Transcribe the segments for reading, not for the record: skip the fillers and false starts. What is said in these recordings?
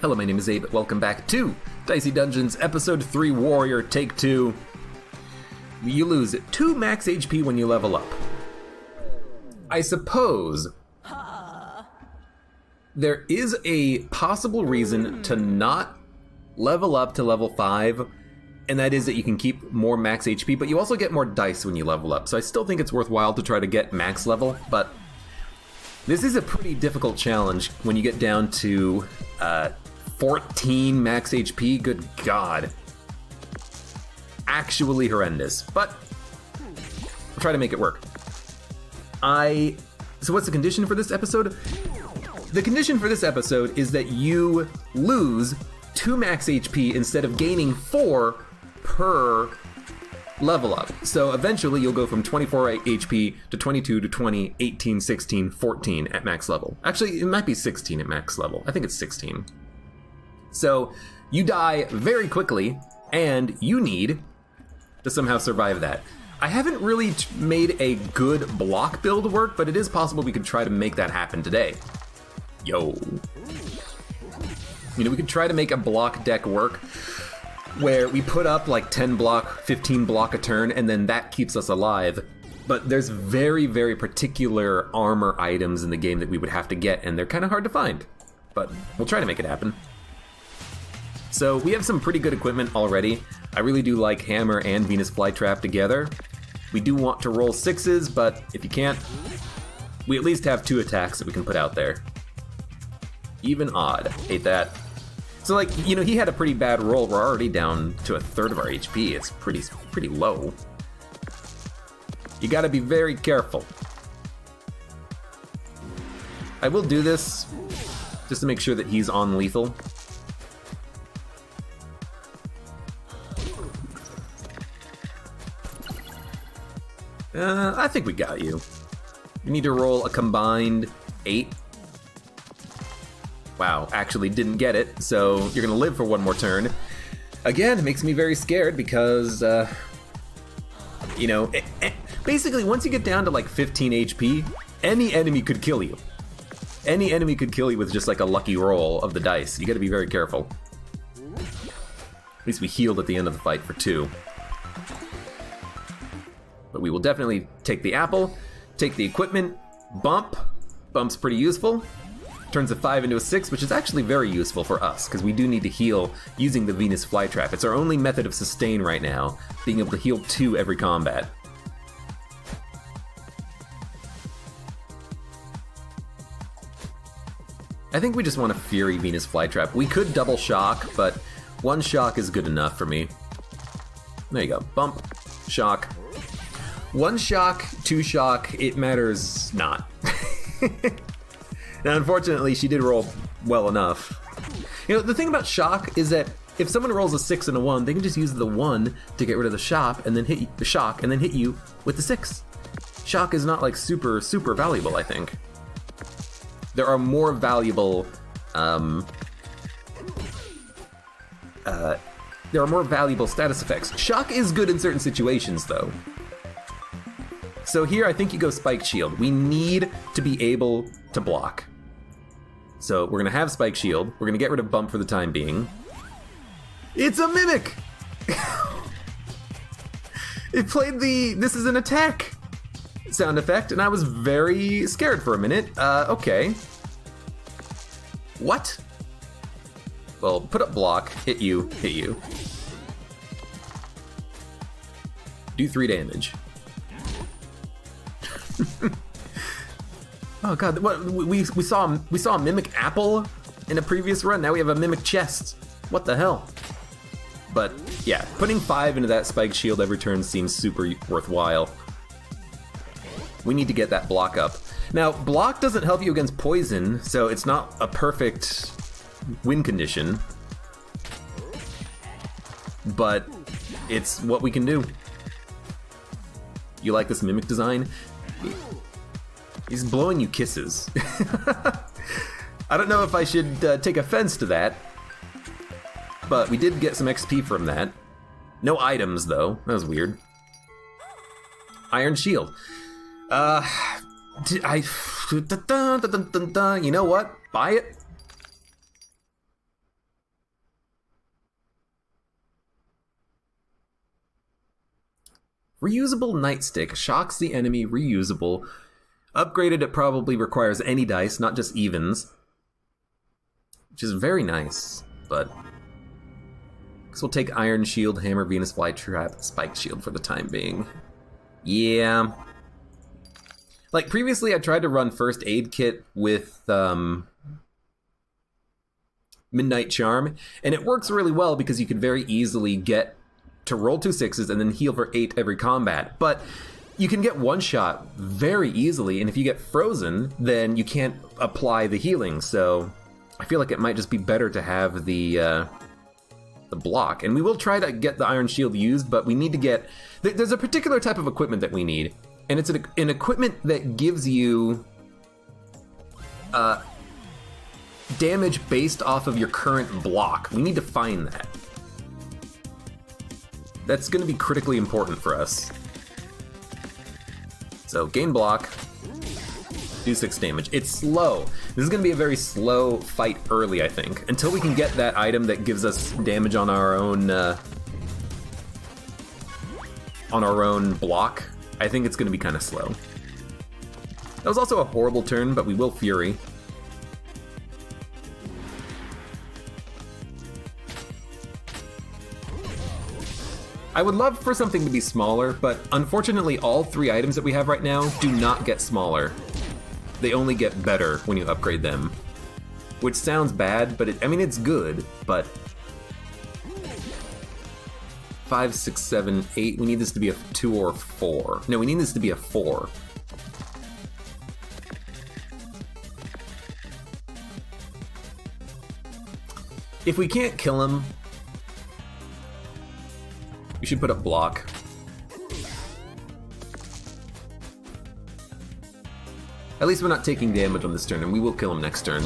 Hello, my name is Abe. Welcome back to Dicey Dungeons, Episode 3 Warrior, Take 2. You lose 2 max HP when you level up. I suppose there is a possible reason to not level up to level 5, and that is that you can keep more max HP, but you also get more dice when you level up. So I still think it's worthwhile to try to get max level, but this is a pretty difficult challenge when you get down to 14 max HP. Good God. Actually horrendous, but I'll try to make it work. So what's the condition for this episode? The condition for this episode is that you lose 2 max HP instead of gaining 4 per level up. So eventually you'll go from 24 HP to 22 to 20, 18, 16, 14 at max level. Actually, it might be 16 at max level. I think it's 16. So you die very quickly, and you need to somehow survive that. I haven't really made a good block build work, but it is possible we could try to make that happen today. Yo. You know, we could try to make a block deck work where we put up like 10 block, 15 block a turn, and then that keeps us alive. But there's very, very particular armor items in the game that we would have to get, and they're kind of hard to find. But we'll try to make it happen. So we have some pretty good equipment already. I really do like Hammer and Venus Flytrap together. We do want to roll 6s, but if you can't, we at least have 2 attacks that we can put out there. Even odd. Hate that. So like, you know, he had a pretty bad roll. We're already down to 1/3 of our HP. It's pretty low. You gotta be very careful. I will do this just to make sure that he's on lethal. I think we got you. You need to roll a combined 8. Wow, actually didn't get it, so you're gonna live for 1 more turn. Again, it makes me very scared because, you know, basically once you get down to like 15 HP, any enemy could kill you. Any enemy could kill you with just like a lucky roll of the dice. You gotta be very careful. At least we healed at the end of the fight for 2. But we will definitely take the apple, take the equipment, bump. Bump's pretty useful. Turns a 5 into a 6, which is actually very useful for us, because we do need to heal using the Venus Flytrap. It's our only method of sustain right now, being able to heal 2 every combat. I think we just want a Fury Venus Flytrap. We could double shock, but 1 shock is good enough for me. There you go. Bump, shock. 1 shock, 2 shock, it matters not. Now, unfortunately, she did roll well enough. You know, the thing about shock is that if someone rolls a 6 and a 1, they can just use the 1 to get rid of the shock and then hit you with the 6. Shock is not like super valuable, I think. There are more valuable status effects. Shock is good in certain situations, though. So here, I think you go Spike Shield. We need to be able to block. So we're gonna have Spike Shield. We're gonna get rid of Bump for the time being. It's a Mimic! It played the "this is an attack" sound effect, and I was very scared for a minute. Okay. What? Well, put up block, hit you. Do 3 damage. Oh god, what, we saw a Mimic Apple in a previous run, now we have a Mimic Chest. What the hell? But yeah, putting 5 into that Spike Shield every turn seems super worthwhile. We need to get that block up. Now, block doesn't help you against poison, so it's not a perfect win condition. But it's what we can do. You like this Mimic design? He's blowing you kisses. I don't know if I should take offense to that, but we did get some XP from that. No items, though. That was weird. Iron Shield. You know what? Buy it. Reusable nightstick. Shocks the enemy. Reusable. Upgraded, it probably requires any dice, not just evens. Which is very nice, but... Guess we'll take Iron Shield, Hammer, Venus Flytrap, Spike Shield for the time being. Yeah. Like, previously I tried to run First Aid Kit with, Midnight Charm, and it works really well because you can very easily get to roll 2 6s and then heal for 8 every combat. But you can get one shot very easily, and if you get frozen, then you can't apply the healing, so I feel like it might just be better to have the block. And we will try to get the Iron Shield used, but we need to get... There's a particular type of equipment that we need, and it's an equipment that gives you damage based off of your current block. We need to find that. That's going to be critically important for us. So, gain block, do 6 damage. It's slow. This is going to be a very slow fight early, I think. Until we can get that item that gives us damage on our own block, I think it's going to be kind of slow. That was also a horrible turn, but we will Fury. I would love for something to be smaller, but unfortunately all 3 items that we have right now do not get smaller. They only get better when you upgrade them. Which sounds bad, but I mean, it's good, but... 5, 6, 7, 8, we need this to be a 2 or 4. No, we need this to be a 4. If we can't kill him, we should put up block. At least we're not taking damage on this turn, and we will kill him next turn.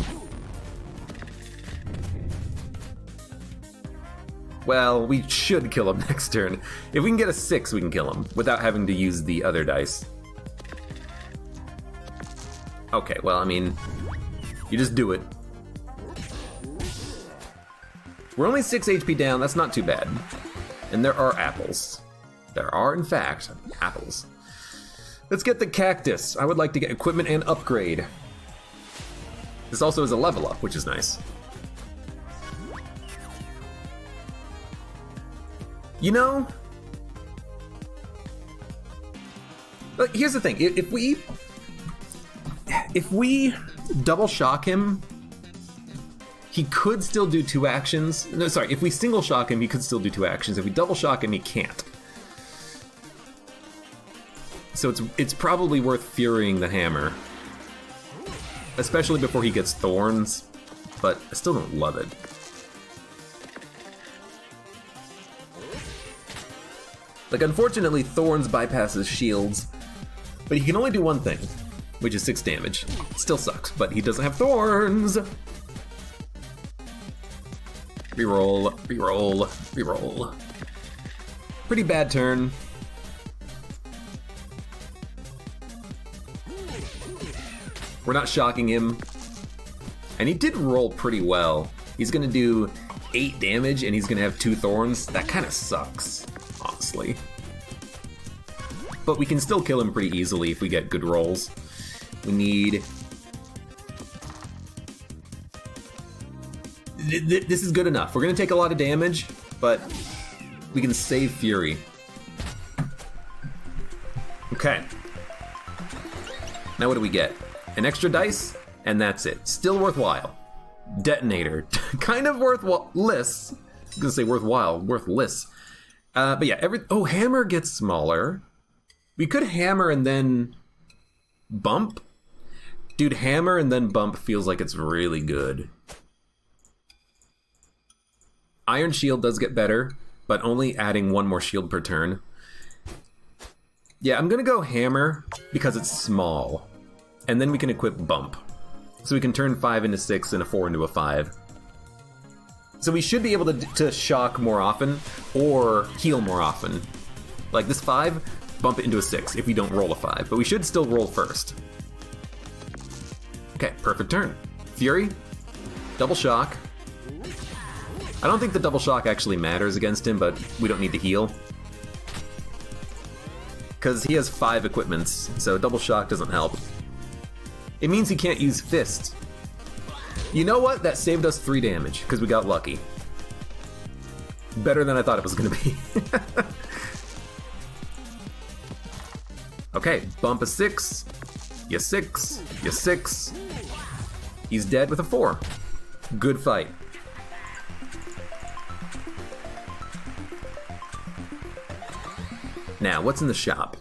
Well, we should kill him next turn. If we can get a 6, we can kill him, without having to use the other dice. Okay, well, I mean, you just do it. We're only 6 HP down, that's not too bad. And there are apples. There are, in fact, apples. Let's get the cactus. I would like to get equipment and upgrade. This also is a level up, which is nice. You know, like, here's the thing. If we double shock him, he could still do 2 actions. No, sorry, if we single shock him, he could still do 2 actions. If we double shock him, he can't. So it's probably worth Furying the hammer. Especially before he gets thorns, but I still don't love it. Like, unfortunately, thorns bypasses shields, but he can only do one thing, which is 6 damage. Still sucks, but he doesn't have thorns! Reroll, reroll, reroll. Pretty bad turn. We're not shocking him. And he did roll pretty well. He's gonna do 8 damage and he's gonna have 2 thorns. That kind of sucks, honestly. But we can still kill him pretty easily if we get good rolls. We need... This is good enough. We're gonna take a lot of damage, but we can save Fury. Okay. Now what do we get? An extra dice, and that's it. Still worthwhile. Detonator. Kind of worthless. I was gonna say worthwhile, worthless. But yeah, hammer gets smaller. We could hammer and then bump. Dude, hammer and then bump feels like it's really good. Iron Shield does get better, but only adding 1 more shield per turn. Yeah, I'm gonna go hammer because it's small. And then we can equip bump. So we can turn 5 into 6 and a 4 into a 5. So we should be able to shock more often or heal more often. Like this 5, bump it into a 6 if we don't roll a 5, but we should still roll first. Okay, perfect turn. Fury, double shock. I don't think the double shock actually matters against him, but we don't need to heal. because he has 5 equipments, so double shock doesn't help. It means he can't use fist. You know what? That saved us 3 damage, because we got lucky. Better than I thought it was going to be. Okay, bump a 6. You 6. You 6. He's dead with a 4. Good fight. Now, what's in the shop?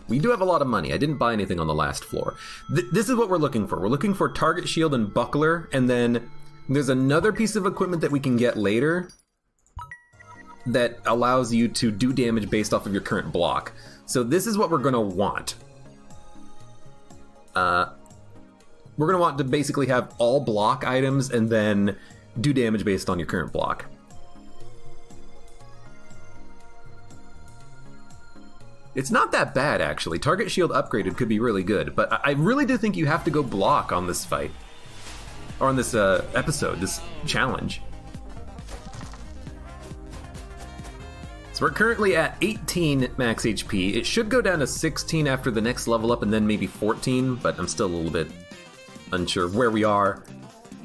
We do have a lot of money. I didn't buy anything on the last floor. This is what we're looking for. We're looking for target shield and buckler, and then there's another piece of equipment that we can get later that allows you to do damage based off of your current block. So this is what we're going to want. We're going to want to basically have all block items and then do damage based on your current block. It's not that bad, actually. Target shield upgraded could be really good, but I really do think you have to go block on this fight. Or on this episode, this challenge. So we're currently at 18 max HP. It should go down to 16 after the next level up and then maybe 14, but I'm still a little bit unsure of where we are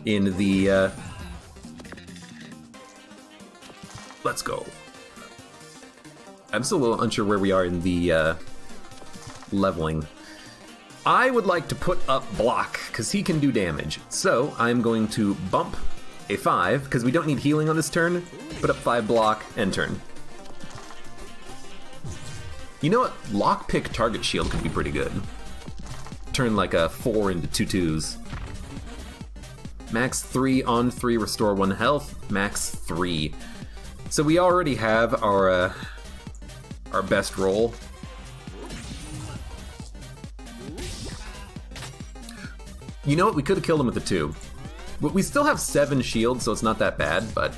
in the... Let's go. I'm still a little unsure where we are in the leveling. I would like to put up block, because he can do damage. So I'm going to bump a 5, because we don't need healing on this turn. Put up 5 block, end turn. You know what? Lockpick target shield could be pretty good. Turn like a 4 into 2 2s. Max 3 on 3, restore 1 health. Max 3. So we already have our best roll. You know what? We could have killed him with the 2. We still have 7 shields, so it's not that bad, but...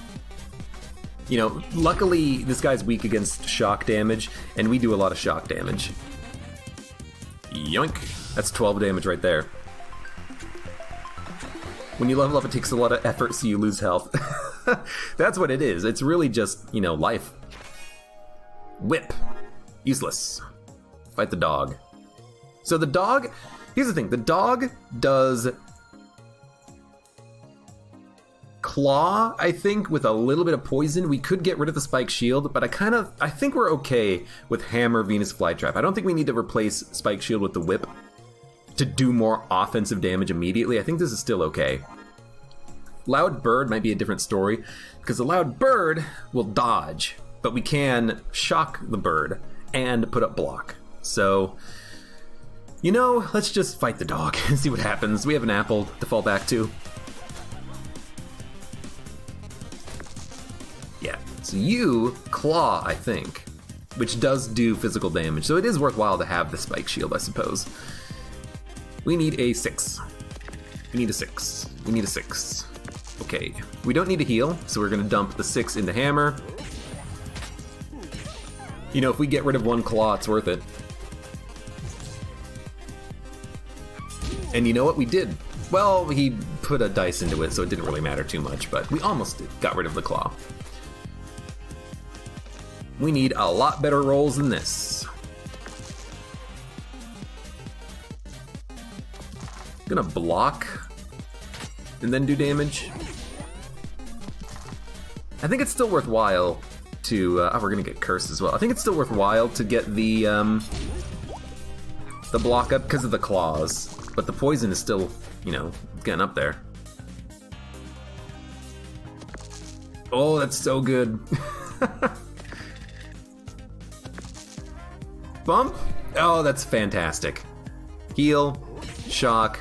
You know, luckily this guy's weak against shock damage, and we do a lot of shock damage. Yoink! That's 12 damage right there. When you level up, it takes a lot of effort, so you lose health. That's what it is. It's really just, you know, life. Whip. Useless. Fight the dog. So the dog... Here's the thing. The dog does... Claw, I think, with a little bit of poison. We could get rid of the spike shield, but I think we're okay with hammer, Venus flytrap. I don't think we need to replace spike shield with the whip to do more offensive damage immediately. I think this is still okay. Loud bird might be a different story, because the loud bird will dodge, but we can shock the bird and put up block. So, you know, let's just fight the dog and see what happens. We have an apple to fall back to. Yeah, so you claw, I think, which does do physical damage, so it is worthwhile to have the spike shield, I suppose. We need a 6. We need a 6. We need a 6. Okay, we don't need to heal, so we're gonna dump the 6 into hammer. You know, if we get rid of 1 claw, it's worth it. And you know what we did? Well, he put a dice into it, so it didn't really matter too much, but we almost got rid of the claw. We need a lot better rolls than this. Gonna block and then do damage. I think it's still worthwhile to... oh, we're gonna get cursed as well. I think it's still worthwhile to get the block up because of the claws, but the poison is still, you know, getting up there. Oh, that's so good. Bump? Oh, that's fantastic. Heal, shock,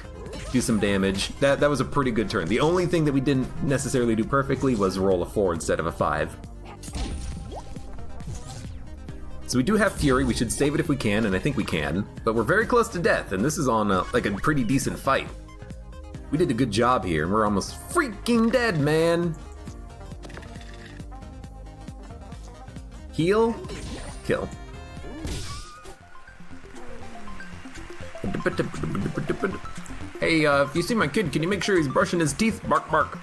do some damage. That was a pretty good turn. The only thing that we didn't necessarily do perfectly was roll a 4 instead of a 5. So we do have Fury. We should save it if we can, and I think we can. But we're very close to death, and this is on like a pretty decent fight. We did a good job here, and we're almost freaking dead, man. Heal, kill. Hey, if you see my kid, can you make sure he's brushing his teeth? Bark, bark.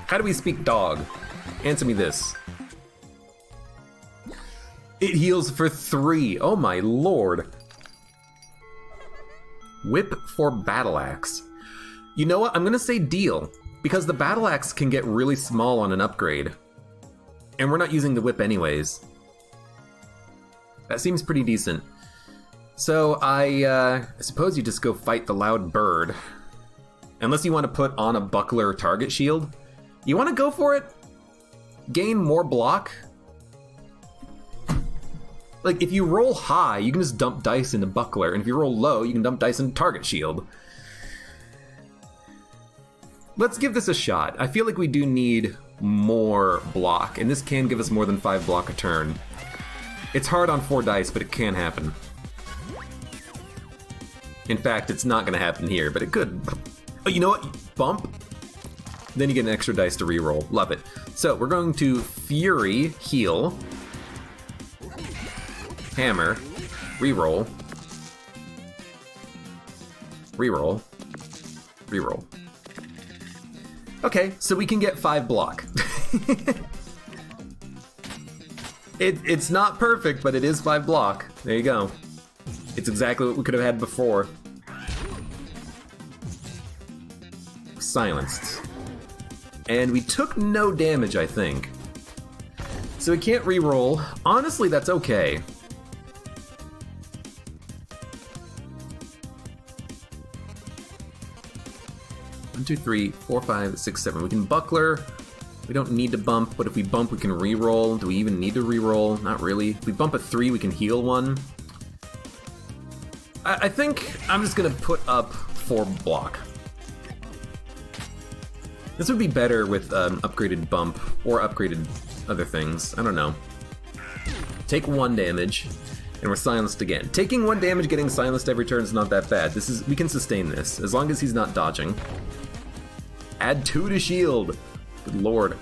How do we speak dog? Answer me this. It heals for 3. Oh my lord. Whip for Battle Axe. You know what? I'm gonna say deal, because the Battle Axe can get really small on an upgrade. And we're not using the whip anyways. That seems pretty decent. So I suppose you just go fight the loud bird. Unless you want to put on a buckler target shield. You want to go for it? Gain more block? Like, if you roll high, you can just dump dice into buckler, and if you roll low, you can dump dice into target shield. Let's give this a shot. I feel like we do need more block, and this can give us more than 5 block a turn. It's hard on 4 dice, but it can happen. In fact, it's not going to happen here, but it could. Oh, you know what? Bump. Then you get an extra dice to reroll. Love it. So we're going to Fury, heal, hammer, reroll, reroll, reroll. Okay, so we can get 5 block. It's not perfect, but it is 5 block. There you go. It's exactly what we could have had before. Silenced. And we took no damage, I think. So we can't reroll. Honestly, that's okay. One, two, three, 4, 5, 6, 7. We can buckler. We don't need to bump, but if we bump, we can reroll. Do we even need to reroll? Not really. If we bump a 3, we can heal 1. I think I'm just gonna put up 4 block. This would be better with upgraded bump or upgraded other things. I don't know. Take 1 damage, and we're silenced again. Taking 1 damage, getting silenced every turn is not that bad. We can sustain this as long as he's not dodging. Add 2 to shield. Good lord.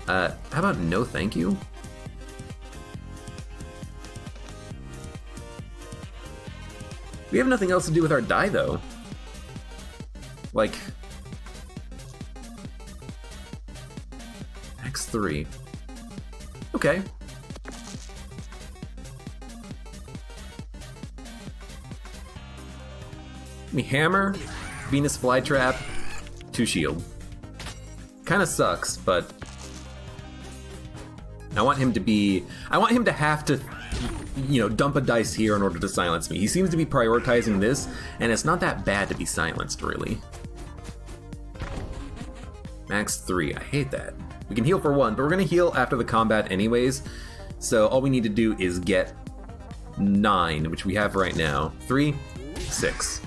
How about no thank you? We have nothing else to do with our die though. Like, X3. Okay. We hammer, Venus Flytrap, 2 shield. Kinda sucks, but I want him to have to, you know, dump a dice here in order to silence me. He seems to be prioritizing this, and it's not that bad to be silenced, really. Max 3, I hate that. We can heal for 1, but we're gonna heal after the combat anyways, so all we need to do is get 9, which we have right now. 3, 6.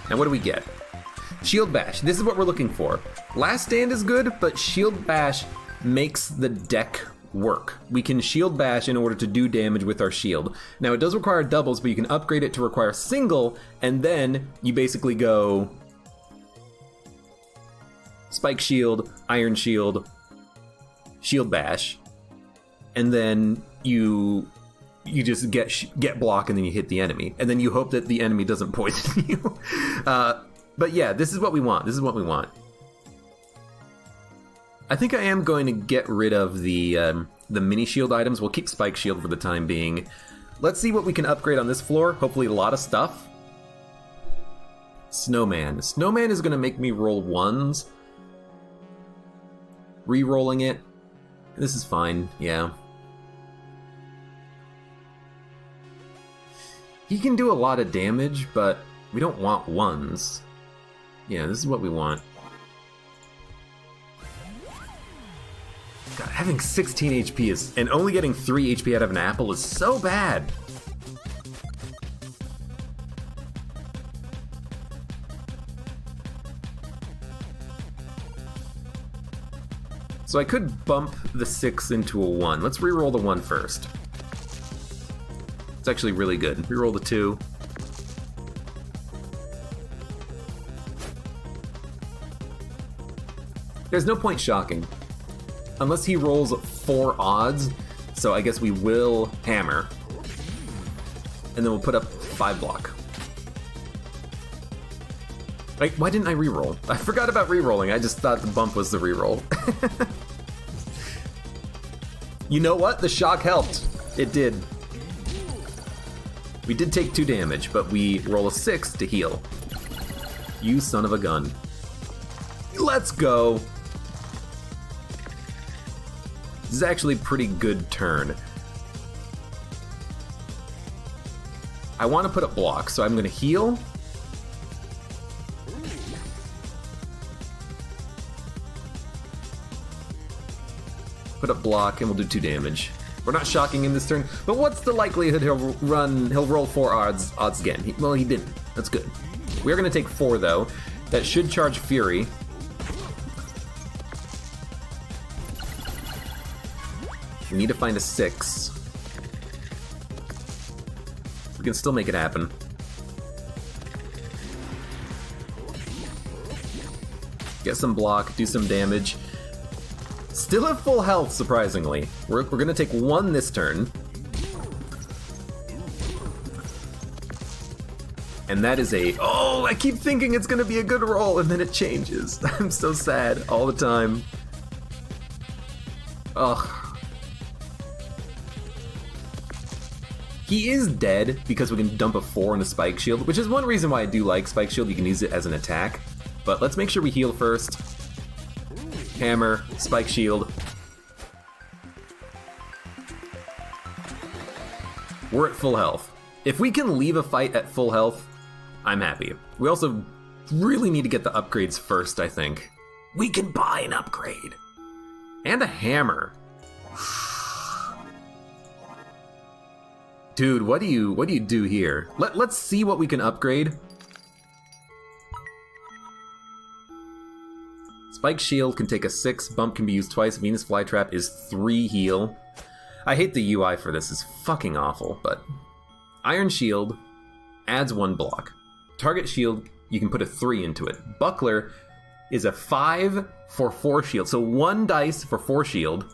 Now what do we get? Shield Bash. This is what we're looking for. Last Stand is good, but Shield Bash makes the deck work. We can Shield Bash in order to do damage with our shield. Now it does require doubles, but you can upgrade it to require single, and then you basically go Spike Shield, Iron Shield, Shield Bash, and then you just get block, and then you hit the enemy, and then you hope that the enemy doesn't poison you. But yeah, this is what we want. This is what we want. I think I am going to get rid of the mini shield items. We'll keep Spike Shield for the time being. Let's see what we can upgrade on this floor. Hopefully a lot of stuff. Snowman. Snowman is going to make me roll 1s. Re-rolling it. This is fine, yeah. He can do a lot of damage, but we don't want 1s. Yeah, this is what we want. God, having 16 HP and only getting 3 HP out of an apple is so bad. So I could bump the 6 into a 1. Let's re-roll the 1 first. It's actually really good. Re-roll the 2. There's no point shocking. Unless he rolls 4 odds, so I guess we will hammer. And then we'll put up 5 block. Like, why didn't I re-roll? I forgot about re-rolling. I just thought the bump was the re-roll. You know what? The shock helped. It did. We did take 2 damage, but we roll a 6 to heal. You son of a gun. Let's go. This is actually a pretty good turn. I want to put up block, so I'm going to heal. Put up block, and we'll do 2 damage. We're not shocking in this turn, but what's the likelihood he'll roll 4 odds again? Well, he didn't. That's good. We're going to take 4, though. That should charge Fury. We need to find a 6. We can still make it happen. Get some block, do some damage. Still at full health, surprisingly. We're gonna take 1 this turn. And that is a... Oh, I keep thinking it's gonna be a good roll, and then it changes. I'm so sad all the time. Ugh. He is dead because we can dump a 4 in a Spike Shield, which is one reason why I do like Spike Shield. You can use it as an attack. But let's make sure we heal first. Hammer, Spike Shield. We're at full health. If we can leave a fight at full health, I'm happy. We also really need to get the upgrades first, I think. We can buy an upgrade. And a hammer. Dude, what do you do here? Let's see what we can upgrade. Spike Shield can take a 6, bump can be used twice, Venus Flytrap is 3 heal. I hate the UI for this, it's fucking awful, but... Iron Shield adds 1 block. Target Shield, you can put a 3 into it. Buckler is a 5 for 4 shield, so 1 dice for 4 shield.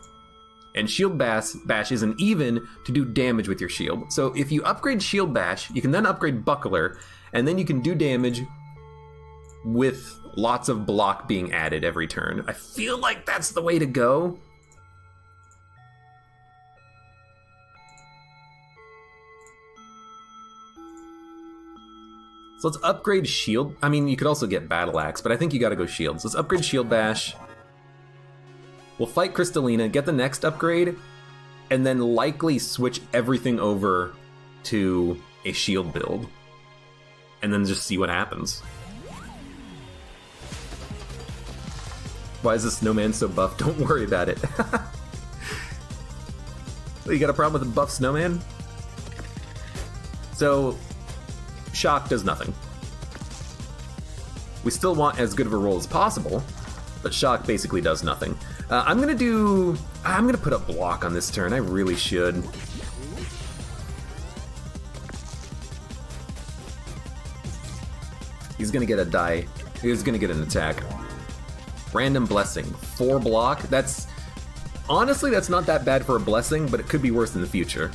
And Shield Bash is an even to do damage with your shield. So if you upgrade Shield Bash, you can then upgrade Buckler, and then you can do damage with lots of block being added every turn. I feel like that's the way to go. So let's upgrade Shield. I mean, you could also get Battle Axe, but I think you gotta go Shield. So let's upgrade Shield Bash. We'll fight Crystalina, get the next upgrade, and then likely switch everything over to a shield build. And then just see what happens. Why is the snowman so buff? Don't worry about it. You got a problem with a buff snowman? So, Shock does nothing. We still want as good of a roll as possible, but Shock basically does nothing. I'm gonna put up block on this turn. I really should. He's gonna get a die. He's gonna get an attack. Random Blessing, 4 block. Honestly, that's not that bad for a blessing, but it could be worse in the future.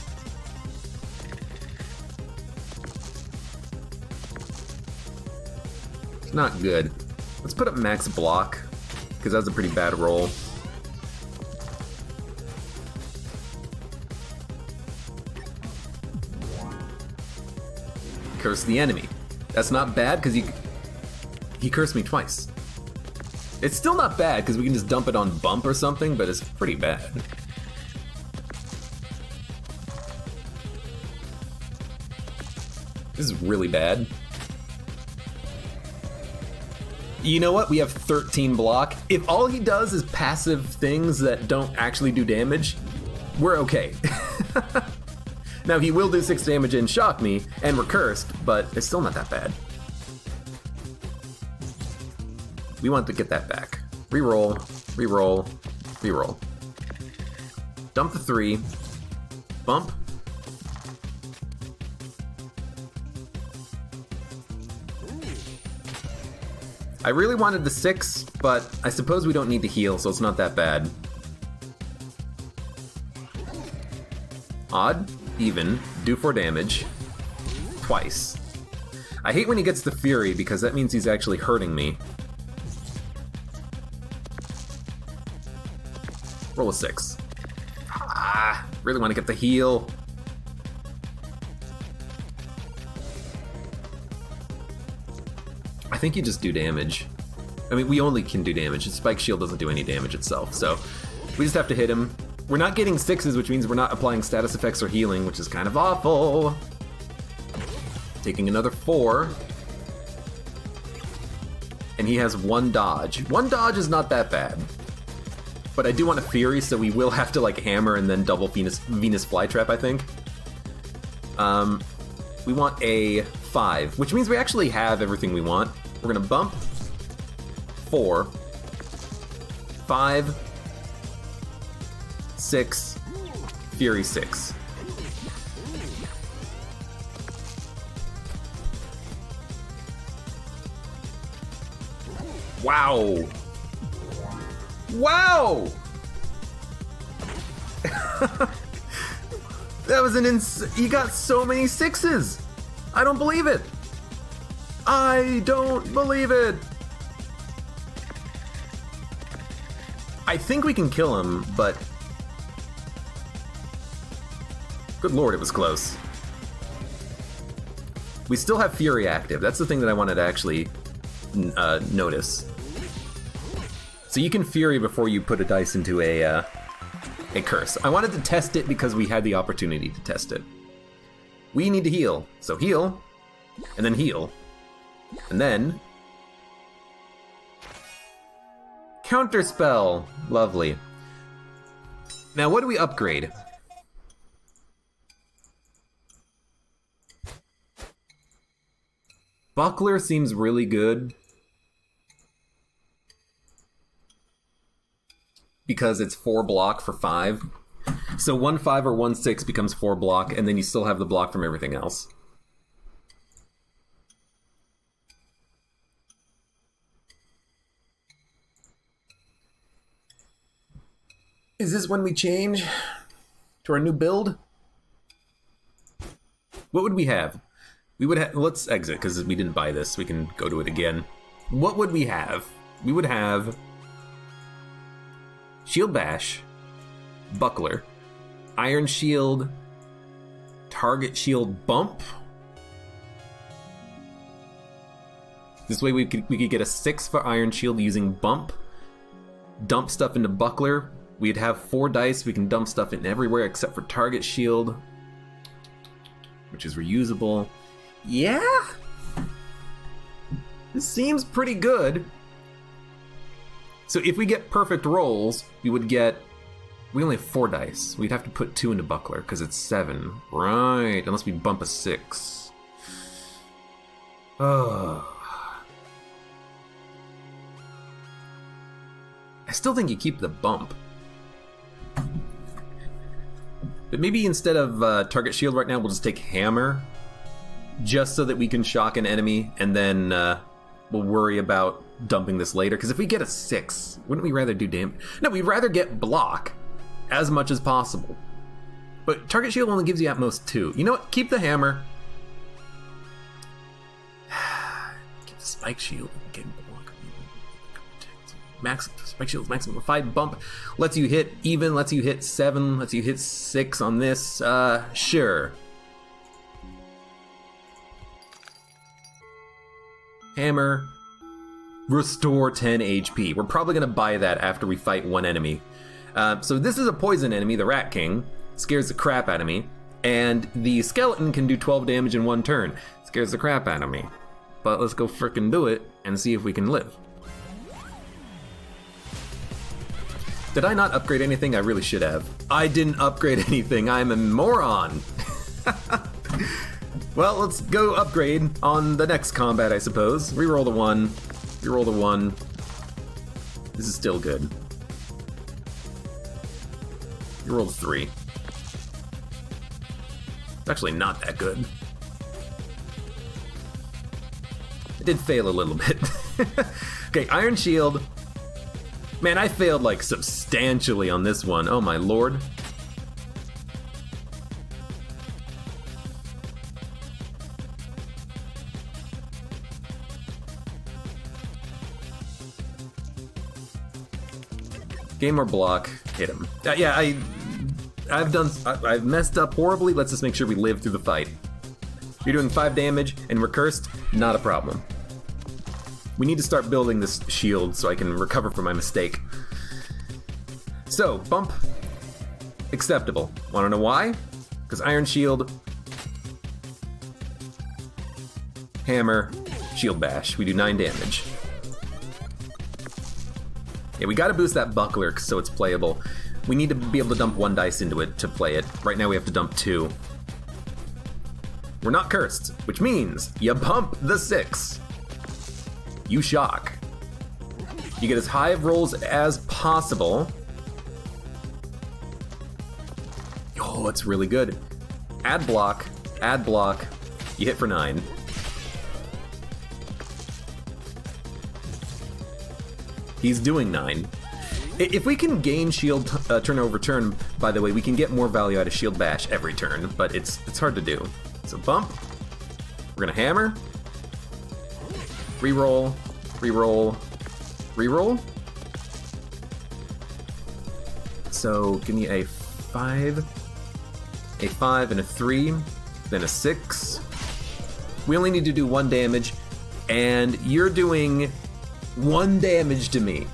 It's not good. Let's put up max block, because that's a pretty bad roll. Curse the enemy. That's not bad, because he cursed me twice. It's still not bad, because we can just dump it on bump or something, but it's pretty bad. This is really bad. You know what? We have 13 block. If all he does is passive things that don't actually do damage, we're okay. Now, he will do 6 damage and shock me, and we're cursed, but it's still not that bad. We want to get that back. Reroll, reroll, reroll. Dump the 3. Bump. I really wanted the 6, but I suppose we don't need to heal, so it's not that bad. Odd, even, do 4 damage. Twice. I hate when he gets the Fury, because that means he's actually hurting me. Roll a 6. Really want to get the heal. I think you just do damage. I mean, we only can do damage. Spike Shield doesn't do any damage itself, so we just have to hit him. We're not getting 6s, which means we're not applying status effects or healing, which is kind of awful. Taking another 4. And he has 1 dodge. 1 dodge is not that bad. But I do want a Fury, so we will have to like hammer and then double Venus Flytrap, I think. We want a 5, which means we actually have everything we want. We're gonna bump 4, 5, 6, Fury 6. Wow! Wow! That was an you got so many 6s! I don't believe it! I don't believe it! I think we can kill him, but... Good lord, it was close. We still have Fury active. That's the thing that I wanted to actually notice. So you can Fury before you put a dice into a curse. I wanted to test it because we had the opportunity to test it. We need to heal. So heal, and then heal, and then... Counterspell! Lovely. Now what do we upgrade? Buckler seems really good. Because it's 4 block for 5. So 1 5 or 1 6 becomes 4 block, and then you still have the block from everything else. Is this when we change to our new build? What would we have? We would have... Let's exit, because we didn't buy this. We can go to it again. What would we have? We would have... Shield Bash, Buckler, Iron Shield, Target Shield Bump. This way we could get a 6 for Iron Shield using Bump. Dump stuff into Buckler. We'd have 4 dice. We can dump stuff in everywhere except for Target Shield, which is reusable. Yeah? This seems pretty good. So if we get perfect rolls, we would get... We only have 4 dice. We'd have to put 2 into Buckler, because it's 7. Right, unless we bump a 6. I still think you keep the bump. But maybe instead of Target Shield right now, we'll just take Hammer. Just so that we can shock an enemy, and then we'll worry about dumping this later. Because if we get a 6, wouldn't we rather do damage? No, we'd rather get block as much as possible. But Target Shield only gives you at most 2. You know what? Keep the Hammer. Keep the Spike Shield. Get block. Max Spike Shield maximum 5 bump. Lets you hit even. Lets you hit 7. Lets you hit 6 on this. Sure. Hammer. Restore 10 HP. We're probably going to buy that after we fight one enemy. So this is a poison enemy, the Rat King. Scares the crap out of me. And the skeleton can do 12 damage in 1 turn. Scares the crap out of me. But let's go frickin' do it and see if we can live. Did I not upgrade anything? I really should have. I didn't upgrade anything. I'm a moron. Well, let's go upgrade on the next combat, I suppose. Reroll the 1. Reroll the 1. This is still good. Reroll the 3. It's actually not that good. I did fail a little bit. Okay, Iron Shield. Man, I failed like substantially on this one. Oh my lord. Game or block, hit him. Yeah, I've messed up horribly. Let's just make sure we live through the fight. You're doing 5 damage and we're cursed, not a problem. We need to start building this shield so I can recover from my mistake. So, bump, acceptable. Wanna know why? Because Iron Shield, hammer, shield bash. We do 9 damage. Yeah, we gotta boost that buckler so it's playable. We need to be able to dump 1 dice into it to play it. Right now we have to dump 2. We're not cursed, which means you bump the 6. You shock. You get as high of rolls as possible. Oh, it's really good. Add block, you hit for 9. He's doing 9. If we can gain shield turn over turn, by the way, we can get more value out of shield bash every turn, but it's hard to do. So bump, we're gonna hammer, reroll, reroll, reroll. So give me a 5 and a 3, then a 6. We only need to do 1 damage, and you're doing 1 damage to me.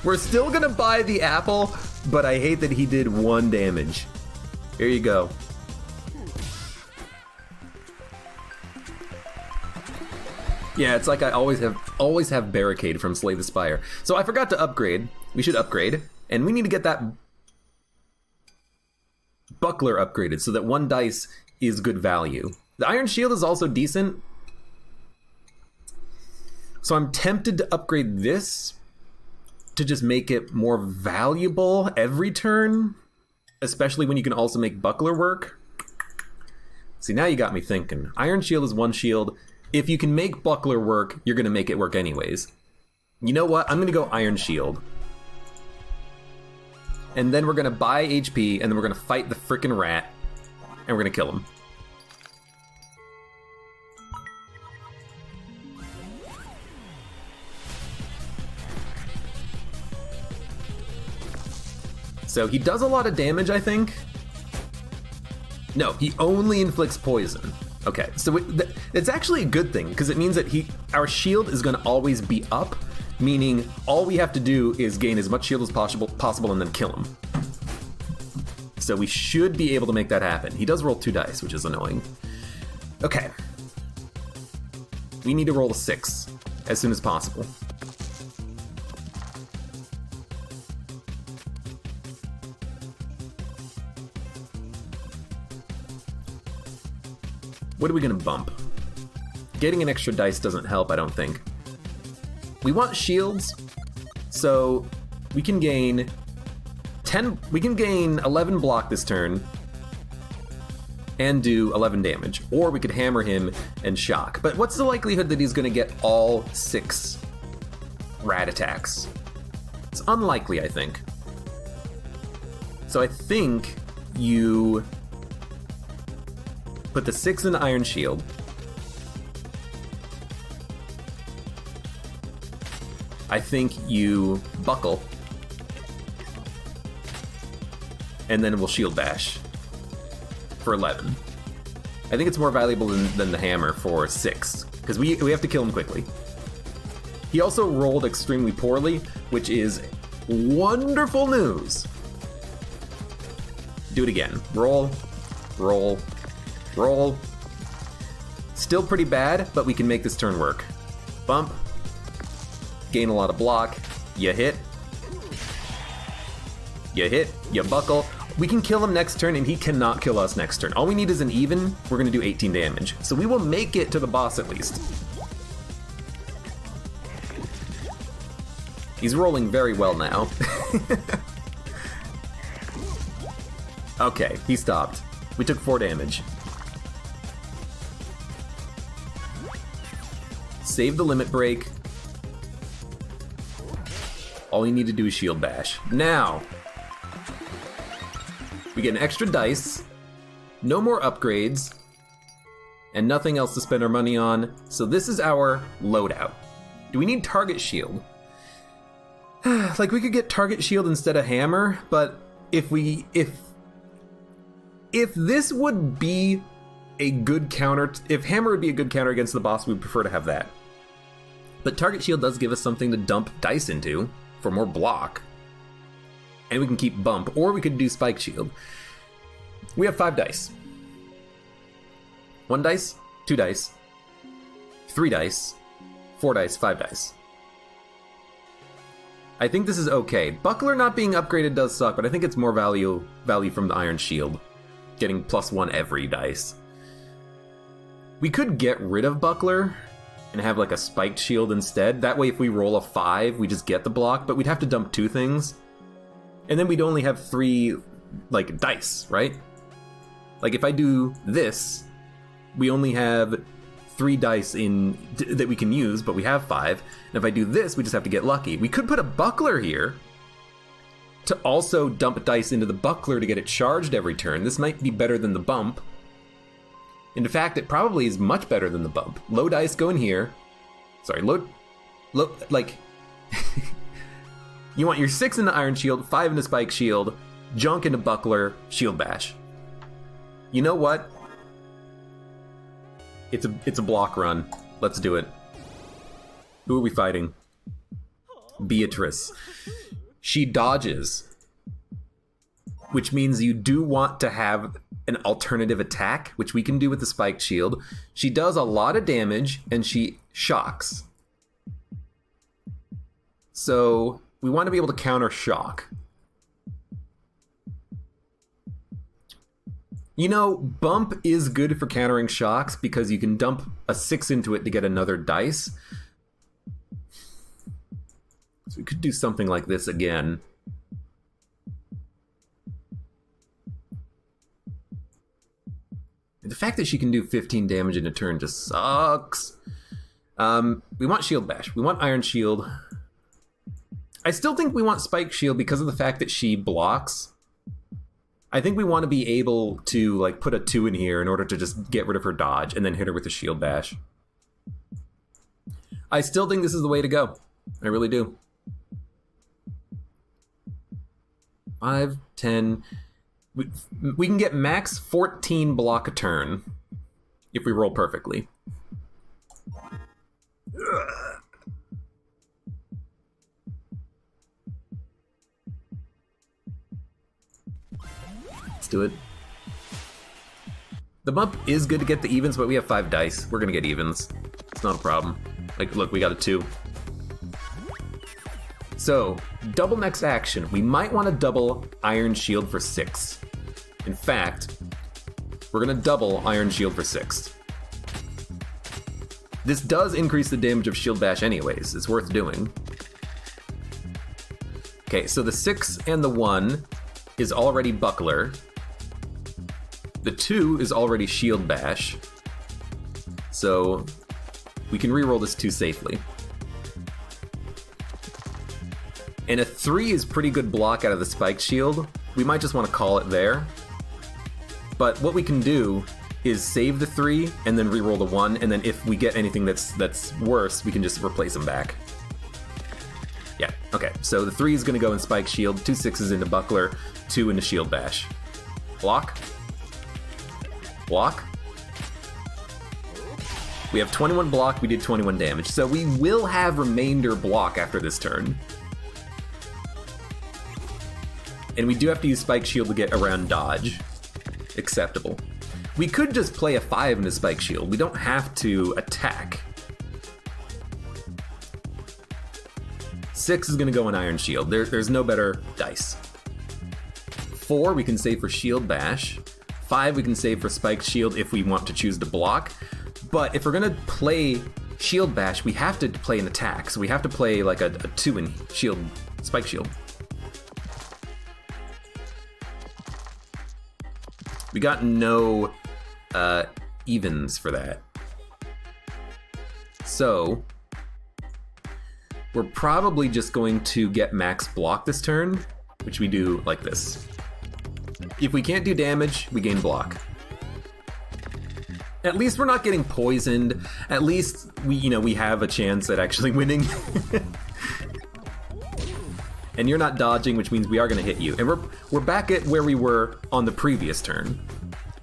We're still gonna buy the apple, but I hate that he did 1 damage. Here you go. Yeah, it's like I always have barricade from Slay the Spire. So I forgot to upgrade. We should upgrade, and we need to get that buckler upgraded so that 1 dice is good value. The Iron Shield is also decent. So I'm tempted to upgrade this to just make it more valuable every turn, especially when you can also make buckler work. See, now you got me thinking. Iron Shield is 1 shield. If you can make buckler work, you're gonna make it work anyways. You know what? I'm gonna go Iron Shield. And then we're gonna buy HP, and then we're gonna fight the frickin' rat, and we're gonna kill him. So he does a lot of damage, I think. No, he only inflicts poison. Okay, so it's actually a good thing, because it means that our shield is going to always be up, meaning all we have to do is gain as much shield as possible and then kill him. So we should be able to make that happen. He does roll 2 dice, which is annoying. Okay. We need to roll a 6 as soon as possible. What are we gonna bump? Getting an extra dice doesn't help, I don't think. We want shields, so we can gain 11 block this turn and do 11 damage. Or we could hammer him and shock. But what's the likelihood that he's gonna get all 6 rat attacks? It's unlikely, I think. So I think you put the 6 in the Iron Shield. I think you buckle. And then we'll shield bash for 11. I think it's more valuable than the hammer for 6, because we have to kill him quickly. He also rolled extremely poorly, which is wonderful news. Do it again. Roll, roll, roll. Still pretty bad, but we can make this turn work. Bump. Gain a lot of block. You hit. You hit. You buckle. We can kill him next turn, and he cannot kill us next turn. All we need is an even. We're going to do 18 damage. So we will make it to the boss at least. He's rolling very well now. Okay, he stopped. We took 4 damage. Save the limit break. All you need to do is shield bash. Now, we get an extra dice, no more upgrades, and nothing else to spend our money on. So this is our loadout. Do we need target shield? Like, we could get target shield instead of hammer, but if this would be a good counter, if Hammer would be a good counter against the boss, we'd prefer to have that. But Target Shield does give us something to dump dice into for more block. And we can keep Bump, or we could do Spike Shield. We have 5 dice. 1 dice, 2 dice, 3 dice, 4 dice, 5 dice. I think this is okay. Buckler not being upgraded does suck, but I think it's more value from the Iron Shield. Getting +1 every dice. We could get rid of Buckler and have like a Spiked Shield instead. That way if we roll a 5, we just get the block, but we'd have to dump 2 things. And then we'd only have 3, like, dice, right? Like, if I do this, we only have 3 dice that we can use, but we have 5. And if I do this, we just have to get lucky. We could put a Buckler here to also dump dice into the Buckler to get it charged every turn. This might be better than the Bump. In fact, it probably is much better than the Bump. Low dice go in here. Sorry, low, like... You want your 6 into Iron Shield, 5 into Spike Shield, junk into Buckler, Shield Bash. You know what? It's a block run. Let's do it. Who are we fighting? Beatrice. She dodges, which means you do want to have an alternative attack, which we can do with the Spiked Shield. She does a lot of damage, and she shocks. So we want to be able to counter shock. You know, Bump is good for countering shocks because you can dump a 6 into it to get another dice. So we could do something like this again. And the fact that she can do 15 damage in a turn just sucks. We want Shield Bash. We want Iron Shield. I still think we want Spike Shield because of the fact that she blocks. I think we want to be able to like put a 2 in here in order to just get rid of her dodge and then hit her with a Shield Bash. I still think this is the way to go. I really do. 5, 10... We can get max 14 block a turn if we roll perfectly. Let's do it. The Bump is good to get the evens, but we have 5 dice. We're gonna get evens. It's not a problem. Like, look, we got a 2. So, double next action. We might want to double Iron Shield for 6. In fact, we're gonna double Iron Shield for 6. This does increase the damage of Shield Bash anyways. It's worth doing. Okay, so the 6 and the 1 is already Buckler. The 2 is already Shield Bash. So we can reroll this 2 safely. And a 3 is pretty good block out of the Spiked Shield. We might just want to call it there. But what we can do is save the 3 and then reroll the 1, and then if we get anything that's worse, we can just replace them back. Yeah, okay. So the 3 is going to go in Spike Shield, 2 6s into Buckler, 2 into Shield Bash. Block. Block. We have 21 block, we did 21 damage. So we will have remainder block after this turn. And we do have to use Spike Shield to get around dodge. Acceptable. We could just play a 5 into Spike Shield. We don't have to attack. 6 is going to go in Iron Shield. There's no better dice. 4 we can save for Shield Bash. 5 we can save for Spike Shield if we want to choose to block. But if we're going to play Shield Bash, we have to play an attack. So we have to play like a 2 in Spike Shield. We got no evens for that. So we're probably just going to get max block this turn, which we do like this. If we can't do damage, we gain block. At least we're not getting poisoned. At least we have a chance at actually winning. And you're not dodging, which means we are going to hit you. And we're back at where we were on the previous turn.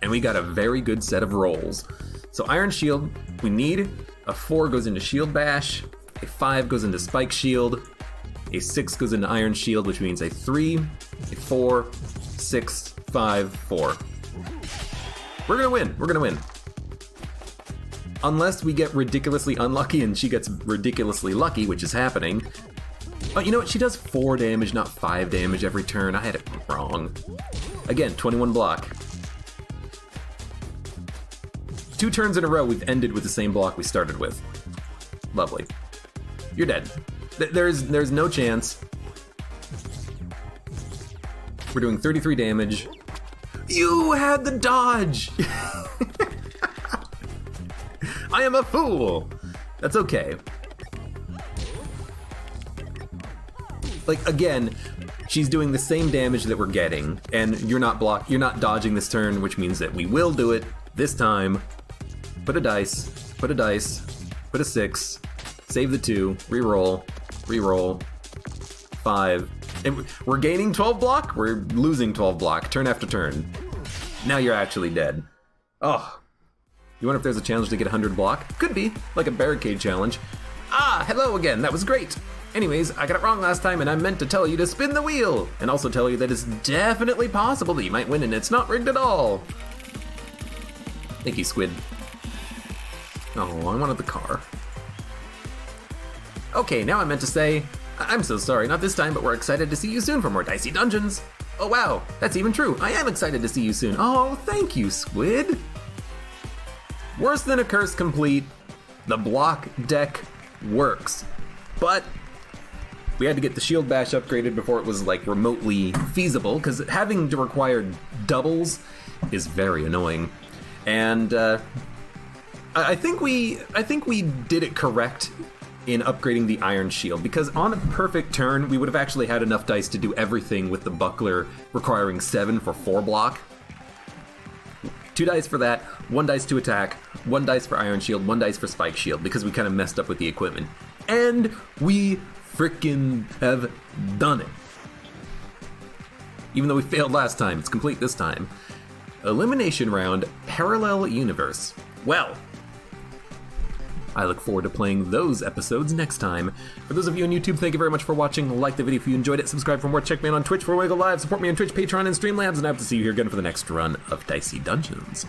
And we got a very good set of rolls. So Iron Shield, we need a 4 goes into Shield Bash, a 5 goes into Spike Shield, a 6 goes into Iron Shield, which means a 3, a 4, 6, 5, 4. We're gonna win. We're gonna win. Unless we get ridiculously unlucky and she gets ridiculously lucky, which is happening. Oh, you know what? She does 4 damage, not 5 damage every turn. I had it wrong. Again, 21 block. 2 turns in a row, we've ended with the same block we started with. Lovely. You're dead. There's no chance. We're doing 33 damage. You had the dodge! I am a fool! That's okay. Like, again, she's doing the same damage that we're getting, and you're not dodging this turn, which means that we will do it this time. Put a dice, put a 6, save the 2, reroll, 5. And we're gaining 12 block, we're losing 12 block, turn after turn. Now you're actually dead. Oh. You wonder if there's a challenge to get 100 block? Could be, like a barricade challenge. Ah, hello again, that was great. Anyways, I got it wrong last time and I meant to tell you to spin the wheel. And also tell you that it's definitely possible that you might win and it's not rigged at all. Thank you, Squid. Oh, I wanted the car. Okay, now I meant to say, I'm so sorry, not this time, but we're excited to see you soon for more Dicey Dungeons. Oh wow, that's even true. I am excited to see you soon. Oh, thank you, Squid. Worse than a curse complete. The block deck works. But we had to get the Shield Bash upgraded before it was like remotely feasible, because having to require doubles is very annoying. And I think we did it correct in upgrading the Iron Shield, because on a perfect turn, we would have actually had enough dice to do everything with the Buckler requiring 7 for 4 block. 2 dice for that, 1 dice to attack, 1 dice for Iron Shield, 1 dice for Spike Shield, because we kind of messed up with the equipment. And we frickin' have done it. Even though we failed last time, it's complete this time. Elimination round, Parallel Universe. Well, I look forward to playing those episodes next time. For those of you on YouTube, thank you very much for watching. Like the video if you enjoyed it. Subscribe for more. Check me out on Twitch for when I go live. Support me on Twitch, Patreon, and Streamlabs. And I hope to see you here again for the next run of Dicey Dungeons.